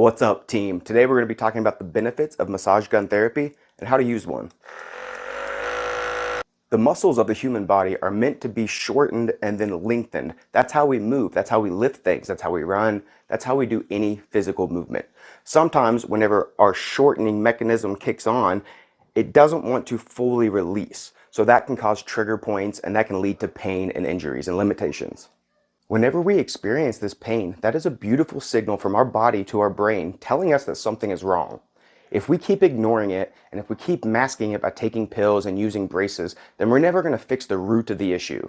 What's up, team? Today we're going to be talking about the benefits of massage gun therapy and how to use one. The muscles of the human body are meant to be shortened and then lengthened. That's how we move. That's how we lift things. That's how we run. That's how we do any physical movement. Sometimes whenever our shortening mechanism kicks on, it doesn't want to fully release. So that can cause trigger points and that can lead to pain and injuries and limitations. Whenever we experience this pain, that is a beautiful signal from our body to our brain telling us that something is wrong. If we keep ignoring it, and if we keep masking it by taking pills and using braces, then we're never going to fix the root of the issue.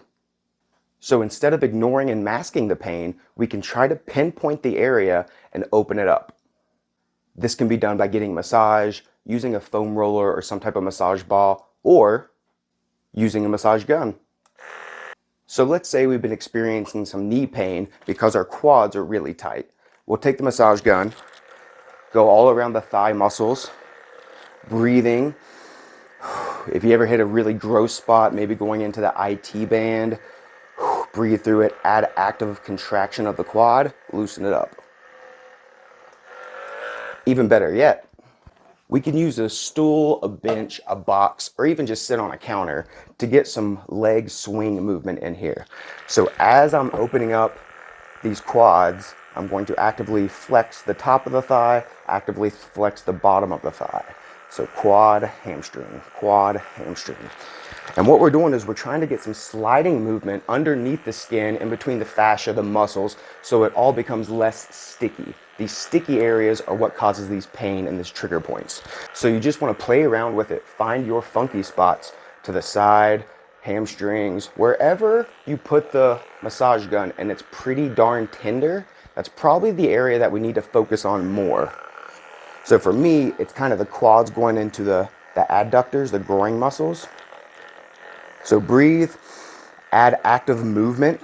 So instead of ignoring and masking the pain, we can try to pinpoint the area and open it up. This can be done by getting massage, using a foam roller or some type of massage ball, or using a massage gun. So let's say we've been experiencing some knee pain because our quads are really tight. We'll take the massage gun, go all around the thigh muscles, breathing. If you ever hit a really gross spot, maybe going into the IT band, breathe through it, add active contraction of the quad, loosen it up. Even better yet, we can use a stool, a bench, a box, or even just sit on a counter to get some leg swing movement in here. So as I'm opening up these quads, I'm going to actively flex the top of the thigh, actively flex the bottom of the thigh. So quad, hamstring, quad, hamstring. And what we're doing is we're trying to get some sliding movement underneath the skin, in between the fascia, the muscles, so it all becomes less sticky. These sticky areas are what causes these pain and these trigger points. So you just want to play around with it. Find your funky spots to the side, hamstrings, wherever you put the massage gun and it's pretty darn tender, that's probably the area that we need to focus on more. So for me, it's kind of the quads going into the adductors, the groin muscles. So breathe, add active movement,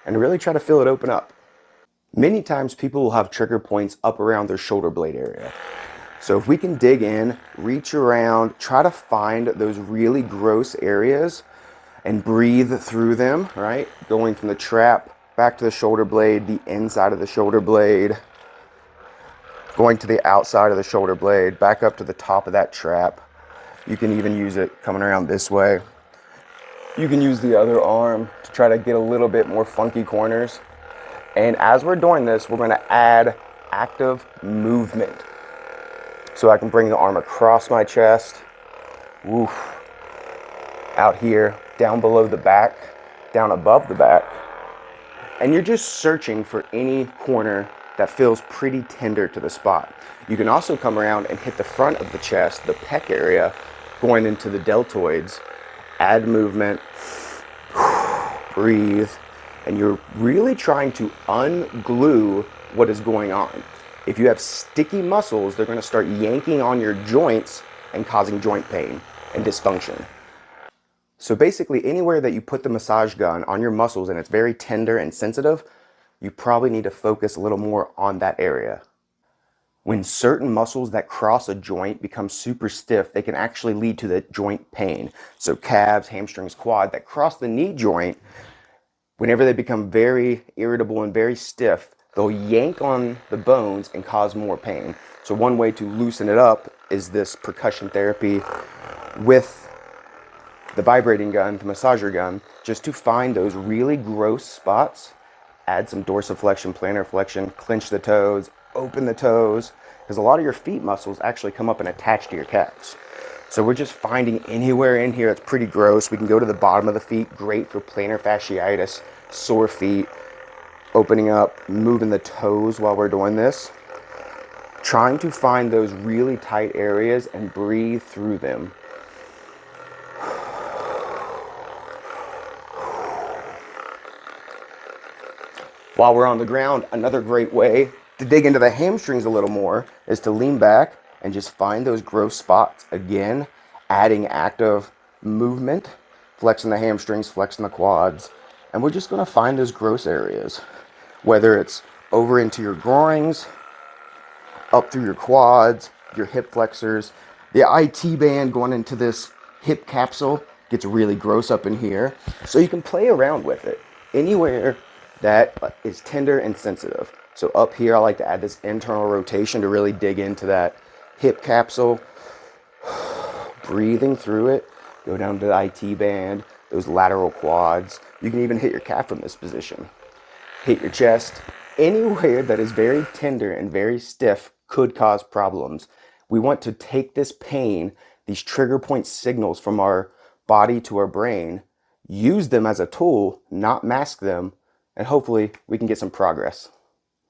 and really try to feel it open up. Many times people will have trigger points up around their shoulder blade area. So if we can dig in, reach around, try to find those really gross areas and breathe through them, right? Going from the trap back to the shoulder blade, the inside of the shoulder blade, going to the outside of the shoulder blade, back up to the top of that trap. You can even use it coming around this way. You can use the other arm to try to get a little bit more funky corners. And as we're doing this, we're going to add active movement. So I can bring the arm across my chest, woof, out here, down below the back, down above the back. And you're just searching for any corner that feels pretty tender to the spot. You can also come around and hit the front of the chest, the pec area, going into the deltoids. Add movement, breathe, and you're really trying to unglue what is going on. If you have sticky muscles, they're going to start yanking on your joints and causing joint pain and dysfunction. So basically, anywhere that you put the massage gun on your muscles and it's very tender and sensitive, you probably need to focus a little more on that area. When certain muscles that cross a joint become super stiff, they can actually lead to the joint pain. So calves, hamstrings, quad that cross the knee joint, whenever they become very irritable and very stiff, they'll yank on the bones and cause more pain. So one way to loosen it up is this percussion therapy with the vibrating gun, the massager gun, just to find those really gross spots. Add some dorsiflexion, plantar flexion, clench the toes, open the toes, because a lot of your feet muscles actually come up and attach to your calves. So we're just finding anywhere in here that's pretty gross. We can go to the bottom of the feet, great for plantar fasciitis, sore feet, opening up, moving the toes while we're doing this. Trying to find those really tight areas and breathe through them. While we're on the ground, another great way to dig into the hamstrings a little more is to lean back and just find those gross spots. Again, adding active movement, flexing the hamstrings, flexing the quads. And we're just going to find those gross areas, whether it's over into your groins, up through your quads, your hip flexors. The IT band going into this hip capsule gets really gross up in here. So you can play around with it. Anywhere that is tender and sensitive. So up here, I like to add this internal rotation to really dig into that hip capsule. Breathing through it, go down to the IT band, those lateral quads. You can even hit your calf from this position. Hit your chest. Anywhere that is very tender and very stiff could cause problems. We want to take this pain, these trigger point signals from our body to our brain, use them as a tool, not mask them, and hopefully we can get some progress.